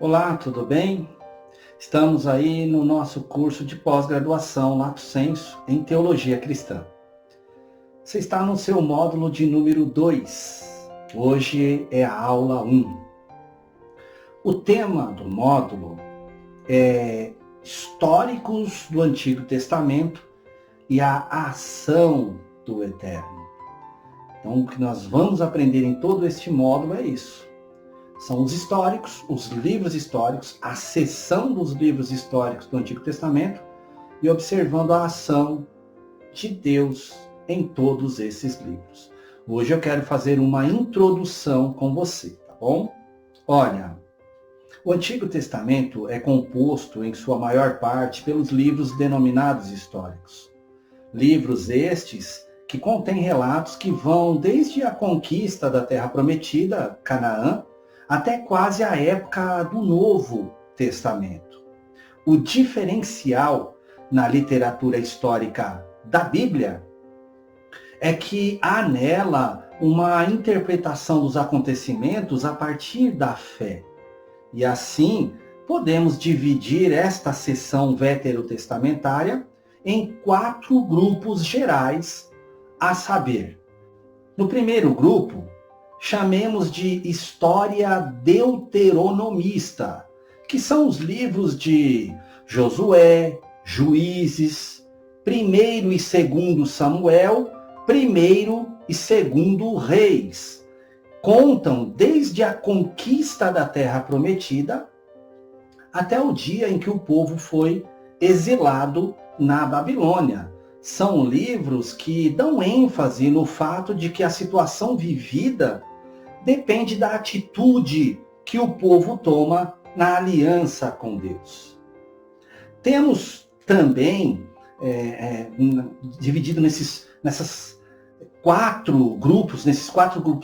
Olá, tudo bem? Estamos aí no nosso curso de pós-graduação Lato Sensu em Teologia Cristã. Você está no seu módulo de número 2. Hoje é a aula 1. O tema do módulo é Históricos do Antigo Testamento e a ação do Eterno. Então, o que nós vamos aprender em todo este módulo é isso. São os históricos, os livros históricos, a seção dos livros históricos do Antigo Testamento e observando a ação de Deus em todos esses livros. Hoje eu quero fazer uma introdução com você, tá bom? Olha, o Antigo Testamento é composto, em sua maior parte, pelos livros denominados históricos. Livros estes que contêm relatos que vão desde a conquista da Terra Prometida, Canaã, até quase a época do Novo Testamento. O diferencial na literatura histórica da Bíblia é que há nela uma interpretação dos acontecimentos a partir da fé. E assim, podemos dividir esta seção veterotestamentária em 4 grupos gerais, a saber, no primeiro grupo, chamemos de história deuteronomista, que são os livros de Josué, Juízes, 1º e 2º Samuel, 1º e 2º Reis. Contam desde a conquista da Terra Prometida até o dia em que o povo foi exilado na Babilônia. São livros que dão ênfase no fato de que a situação vivida depende da atitude que o povo toma na aliança com Deus. Temos também, dividido nesses 4 grupos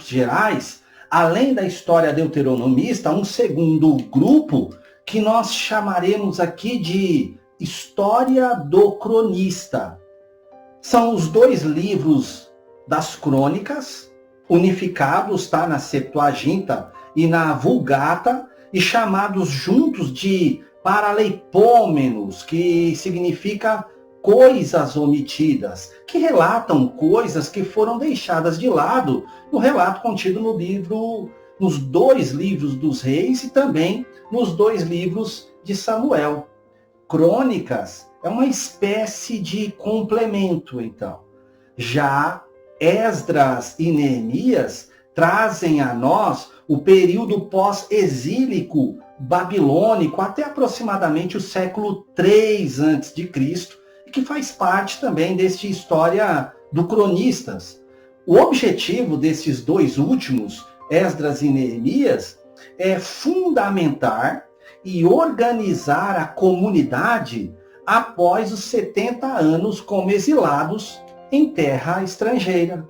gerais, além da história deuteronomista, um segundo grupo que nós chamaremos aqui de história do cronista. São os 2 livros das crônicas, unificados, tá, na Septuaginta e na Vulgata, e chamados juntos de paraleipômenos, que significa coisas omitidas, que relatam coisas que foram deixadas de lado no relato contido no livro, nos 2 livros dos reis e também nos 2 livros de Samuel. Crônicas é uma espécie de complemento, então. Já Esdras e Neemias trazem a nós o período pós-exílico babilônico até aproximadamente o século 3 a.C., que faz parte também deste história do cronistas. O objetivo desses 2 últimos, Esdras e Neemias, é fundamentar e organizar a comunidade após os 70 anos como exilados em terra estrangeira.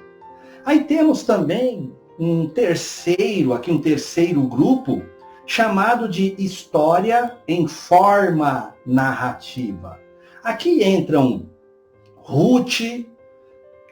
Aí temos também um terceiro grupo, chamado de história em forma narrativa. Aqui entram Ruth,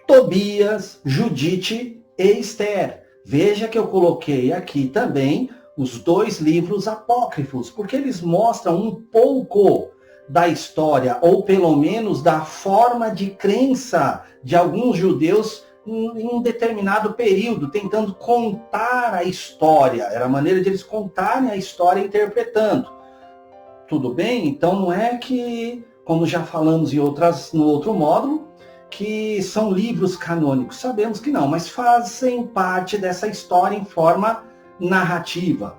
Tobias, Judite e Esther. Veja que eu coloquei aqui também os 2 livros apócrifos, porque eles mostram um pouco da história, ou pelo menos da forma de crença de alguns judeus em um determinado período, tentando contar a história. Era a maneira de eles contarem a história interpretando. Tudo bem? Então não é que, como já falamos no outro módulo, que são livros canônicos. Sabemos que não, mas fazem parte dessa história em forma narrativa.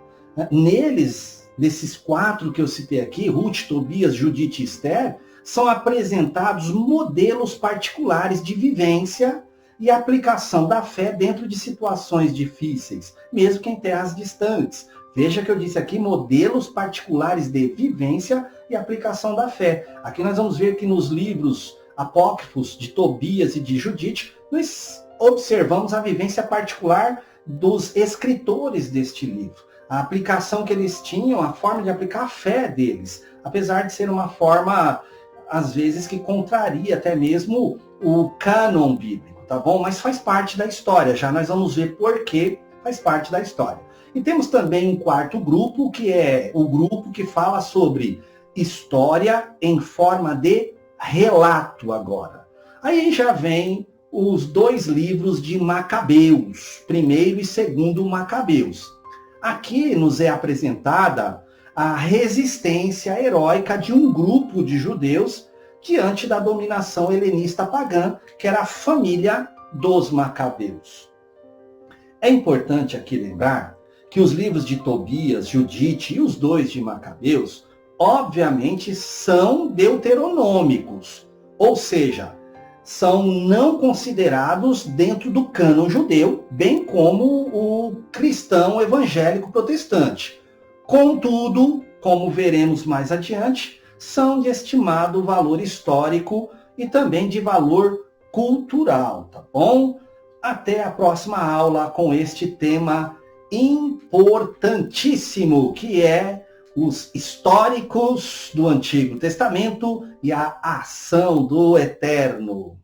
Nesses 4 que eu citei aqui, Ruth, Tobias, Judite e Esther, são apresentados modelos particulares de vivência e aplicação da fé dentro de situações difíceis, mesmo que em terras distantes. Veja que eu disse aqui modelos particulares de vivência e aplicação da fé. Aqui nós vamos ver que nos livros apócrifos de Tobias e de Judite, nós observamos a vivência particular dos escritores deste livro. A aplicação que eles tinham, a forma de aplicar a fé deles, apesar de ser uma forma, às vezes, que contraria até mesmo o cânon bíblico, tá bom? Mas faz parte da história, já nós vamos ver por que faz parte da história. E temos também um quarto grupo, que é o grupo que fala sobre história em forma de relato agora. Aí já vem os 2 livros de Macabeus, primeiro e segundo Macabeus. Aqui nos é apresentada a resistência heróica de um grupo de judeus diante da dominação helenista pagã, que era a família dos Macabeus. É importante aqui lembrar que os livros de Tobias, Judite e os 2 de Macabeus, obviamente são deuteronômicos, ou seja, são não considerados dentro do cânon judeu, bem como o cristão evangélico protestante. Contudo, como veremos mais adiante, são de estimado valor histórico e também de valor cultural, tá bom? Até a próxima aula com este tema importantíssimo, que é os históricos do Antigo Testamento e a ação do Eterno.